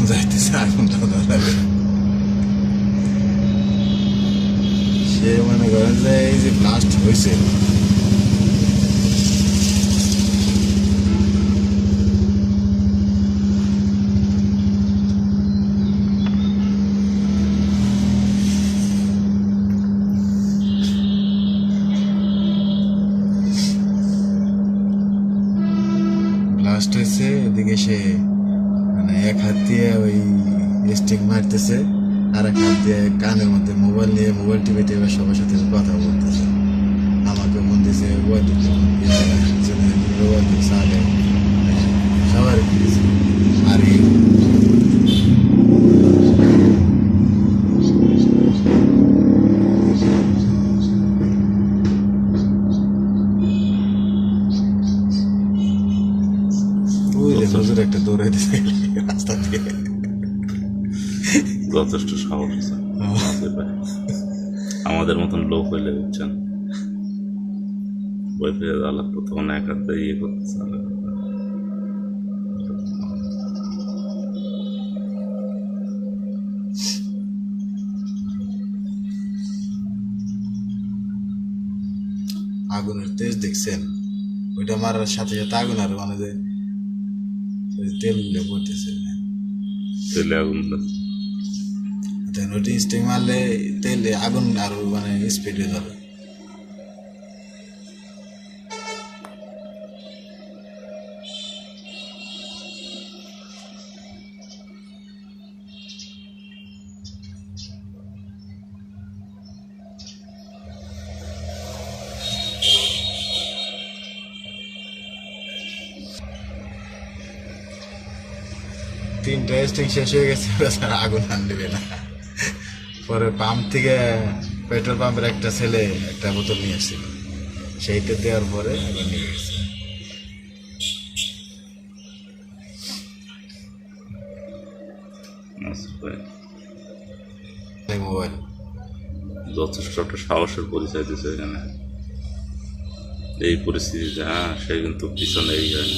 যাইতেছে, আগুনটা ধরাবে। সে মনে করেন যে এই যে ব্লাস্ট হয়েছে, ব্লাস্ট হয়েছে এদিকে সে মানে এক হাত দিয়ে ওই স্টিক মারতেছে, আর এক হাত দিয়ে কানের মধ্যে মোবাইল নিয়ে মোবাইল টিপে টিপে সবার সাথে কথা বলতেছে। আমাকে মন দিয়েছে মোবাইল দিতে, মোবাইল দিচ্ছে আগে সবার দিয়েছে। আর এই নজর একটা দৌড়াই দিছে রাস্তা দিয়ে। যথেষ্ট সাহস আছে আমাদের মতন লোক হইলে, বুঝছেন, বই ফিরে যাওয়া লাগতো, তখন এক হাত দিয়ে ইয়ে করতেছে। আগুনের তেজ দেখছেন? ওইটা মারার সাথে সাথে আগুন আর মানে যে তেল গুলো পড়তেছে, তেলে আগুন ওটা স্টিং মারলে তেলে আগুন আরো মানে স্পিডে ধরে। তিনটা স্টিং শেষ হয়ে গেছে, আগুন আর নেবে না। পরে পাম্প থেকে পেট্রোল পাম্পের একটা ছেলে একটা বোতল নিয়ে আসছিল, সেইটা দেওয়ার পরে আগুন নিয়ে গেছে। মোবাইল যথেষ্ট একটা সাহসের পরিচয় দিচ্ছে এখানে এই পরিস্থিতিতে। হ্যাঁ, সে কিন্তু পিছনে এই যায়।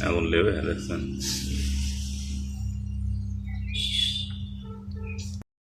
আগুন লেবে দেখছেন।